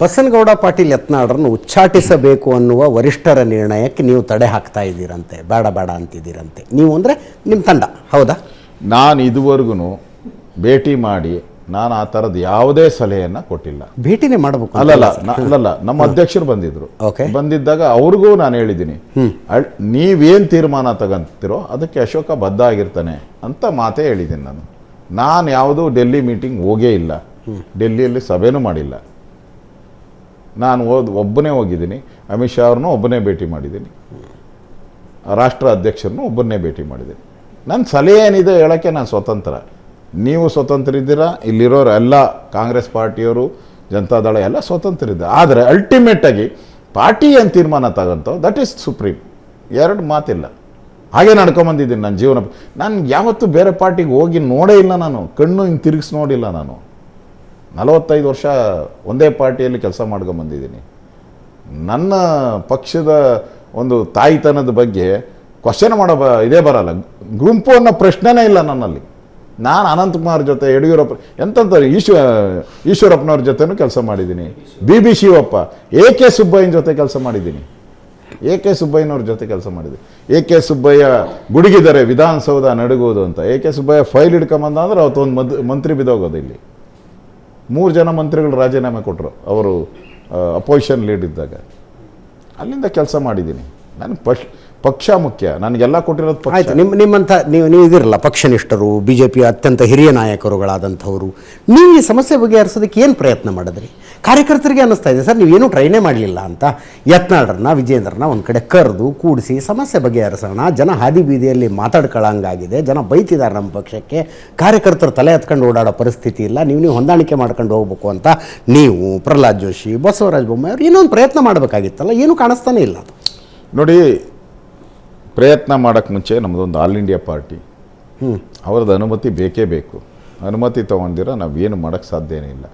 ಬಸನಗೌಡ ಪಾಟೀಲ್ ಯತ್ನಾಳರನ್ನು ಉಚ್ಚಾಟಿಸಬೇಕು ಅನ್ನುವ ವರಿಷ್ಠರ ನಿರ್ಣಯಕ್ಕೆ ನೀವು ತಡೆ ಹಾಕ್ತಾ ಇದ್ದೀರಂತೆ, ಬೇಡ ಬೇಡ ಅಂತಿದ್ದೀರಂತೆ. ನೀವು ಅಂದರೆ ನಿಮ್ಮ ತಂಡ, ಹೌದಾ? ನಾನು ಇದುವರೆಗೂ ಭೇಟಿ ಮಾಡಿ ನಾನು ಆ ಥರದ್ದು ಯಾವುದೇ ಸಲಹೆಯನ್ನು ಕೊಟ್ಟಿಲ್ಲ. ಭೇಟಿನೇ ಮಾಡಬೇಕು ಅಲ್ಲಲ್ಲ, ನಮ್ಮ ಅಧ್ಯಕ್ಷರು ಬಂದಿದ್ರು. ಬಂದಿದ್ದಾಗ ಅವ್ರಿಗೂ ನಾನು ಹೇಳಿದ್ದೀನಿ, ನೀವೇನು ತೀರ್ಮಾನ ತಗೊಂತಿರೋ ಅದಕ್ಕೆ ಅಶೋಕ ಬದ್ಧ ಆಗಿರ್ತಾನೆ ಅಂತ ಮಾತೇ ಹೇಳಿದ್ದೀನಿ. ನಾನು ಯಾವುದೂ ಡೆಲ್ಲಿ ಮೀಟಿಂಗ್ ಹೋಗೇ ಇಲ್ಲ, ಡೆಲ್ಲಿಯಲ್ಲಿ ಸಭೆನೂ ಮಾಡಿಲ್ಲ. ನಾನು ಒಬ್ಬನೇ ಹೋಗಿದ್ದೀನಿ. ಅಮಿತ್ ಶಾ ಅವ್ರನ್ನೂ ಒಬ್ಬನೇ ಭೇಟಿ ಮಾಡಿದ್ದೀನಿ, ರಾಷ್ಟ್ರ ಅಧ್ಯಕ್ಷರನ್ನು ಒಬ್ಬನೇ ಭೇಟಿ ಮಾಡಿದ್ದೀನಿ. ನನ್ನ ಸಲಹೆ ಏನಿದೆ ಹೇಳೋಕ್ಕೆ ನಾನು ಸ್ವತಂತ್ರ. ನೀವು ಸ್ವತಂತ್ರ ಇದ್ದೀರಾ, ಇಲ್ಲಿರೋರು ಎಲ್ಲ ಕಾಂಗ್ರೆಸ್ ಪಾರ್ಟಿಯವರು, ಜನತಾದಳ ಎಲ್ಲ ಸ್ವತಂತ್ರ ಇದ್ದಾರೆ. ಆದರೆ ಅಲ್ಟಿಮೇಟಾಗಿ ಪಾರ್ಟಿ ಏನು ತೀರ್ಮಾನ ತಗೊಂತೋ ದಟ್ ಈಸ್ ಸುಪ್ರೀಂ. ಎರಡು ಮಾತಿಲ್ಲ. ಹಾಗೆ ನಡ್ಕೊಂಬಂದಿದ್ದೀನಿ ನನ್ನ ಜೀವನ. ನಾನು ಯಾವತ್ತೂ ಬೇರೆ ಪಾರ್ಟಿಗೆ ಹೋಗಿ ನೋಡೇ ಇಲ್ಲ, ನಾನು ಕಣ್ಣು ಹಿಂಗೆ ತಿರುಗಿಸಿ ನೋಡಿಲ್ಲ. ನಾನು 45 ವರ್ಷ ಒಂದೇ ಪಾರ್ಟಿಯಲ್ಲಿ ಕೆಲಸ ಮಾಡ್ಕೊಂಬಂದಿದ್ದೀನಿ. ನನ್ನ ಪಕ್ಷದ ಒಂದು ತಾಯಿತನದ ಬಗ್ಗೆ ಕ್ವಶನ್ ಮಾಡೋ ಇದೇ ಬರಲ್ಲ. ಗುಂಪು ಅನ್ನೋ ಪ್ರಶ್ನೆನೇ ಇಲ್ಲ ನನ್ನಲ್ಲಿ. ನಾನು ಅನಂತಕುಮಾರ್ ಜೊತೆ, ಯಡಿಯೂರಪ್ಪ, ಎಂತಂತಾರೆ ಈಶ್ವರಪ್ಪನವ್ರ ಜೊತೆನೂ ಕೆಲಸ ಮಾಡಿದ್ದೀನಿ. BB ಶಿವಪ್ಪ, AK ಸುಬ್ಬಯ್ಯನ ಜೊತೆ ಕೆಲಸ ಮಾಡಿದ್ದೀನಿ. AK ಸುಬ್ಬಯ್ಯನವ್ರ ಜೊತೆ ಕೆಲಸ ಮಾಡಿದ್ದೀನಿ. AK ಸುಬ್ಬಯ್ಯ ಗುಡುಗಿದ್ದಾರೆ ವಿಧಾನಸೌಧ ನಡುಗೋದು ಅಂತ. AK ಸುಬ್ಬಯ್ಯ ಫೈಲ್ ಹಿಡ್ಕೊಂಬಂದ ಅಂದ್ರೆ ಅವತ್ತೊಂದು ಮಂತ್ರಿ ಬಿದ್ದೋಗೋದು. ಇಲ್ಲಿ 3 ಜನ ಮಂತ್ರಿಗಳು ರಾಜೀನಾಮೆ ಕೊಟ್ಟರು ಅವರು ಅಪೋಸಿಷನ್ ಲೀಡ್ ಇದ್ದಾಗ. ಅಲ್ಲಿಂದ ಕೆಲಸ ಮಾಡಿದ್ದೀನಿ. ನಾನು ಪಕ್ಷ ಮುಖ್ಯ, ನನಗೆಲ್ಲ ಕೊಟ್ಟಿರೋದು ಪಕ್ಷ. ಆಯ್ತು, ನಿಮ್ಮಂಥ ನೀವು ಇದಿರಲ್ಲ ಪಕ್ಷನಿಷ್ಠರು, BJP ಅತ್ಯಂತ ಹಿರಿಯ ನಾಯಕರುಗಳಾದಂಥವರು. ನೀವು ಈ ಸಮಸ್ಯೆ ಬಗೆಹರಿಸೋದಕ್ಕೆ ಏನು ಪ್ರಯತ್ನ ಮಾಡಿದ್ರಿ? ಕಾರ್ಯಕರ್ತರಿಗೆ ಅನ್ನಿಸ್ತಾ ಇದೆ ಸರ್ ನೀವೇನೂ ಟ್ರೈನೇ ಮಾಡಲಿಲ್ಲ ಅಂತ. ಯತ್ನಾಳರನ್ನ, ವಿಜೇಂದ್ರನ್ನ ಒಂದು ಕಡೆ ಕರೆದು ಕೂಡಿಸಿ ಸಮಸ್ಯೆ ಬಗೆಹರಿಸೋಣ. ಜನ ಹಾದಿ ಬೀದಿಯಲ್ಲಿ ಮಾತಾಡ್ಕೊಳ್ಳಂಗಾಗಿದೆ, ಜನ ಬೈತಿದ್ದಾರೆ ನಮ್ಮ ಪಕ್ಷಕ್ಕೆ, ಕಾರ್ಯಕರ್ತರು ತಲೆ ಎತ್ಕೊಂಡು ಓಡಾಡೋ ಪರಿಸ್ಥಿತಿ ಇಲ್ಲ, ನೀವು ಹೊಂದಾಣಿಕೆ ಮಾಡ್ಕೊಂಡು ಹೋಗ್ಬೇಕು ಅಂತ ನೀವು, ಪ್ರಹ್ಲಾದ್ ಜೋಶಿ, ಬಸವರಾಜ ಬೊಮ್ಮಾಯಿ ಅವರು ಏನೋ ಒಂದು ಪ್ರಯತ್ನ ಮಾಡಬೇಕಾಗಿತ್ತಲ್ಲ, ಏನೂ ಕಾಣಿಸ್ತಾನೆ ಇಲ್ಲ. ಅದು ನೋಡಿ, ಪ್ರಯತ್ನ ಮಾಡೋಕ್ಕೆ ಮುಂಚೆ ನಮ್ಮದೊಂದು ಆಲ್ ಇಂಡಿಯಾ ಪಾರ್ಟಿ, ಅವ್ರದ್ದು ಅನುಮತಿ ಬೇಕೇ ಬೇಕು. ಅನುಮತಿ ತೊಗೊಂಡಿರೋ ನಾವೇನು ಮಾಡೋಕ್ಕೆ ಸಾಧ್ಯನೇ ಇಲ್ಲ.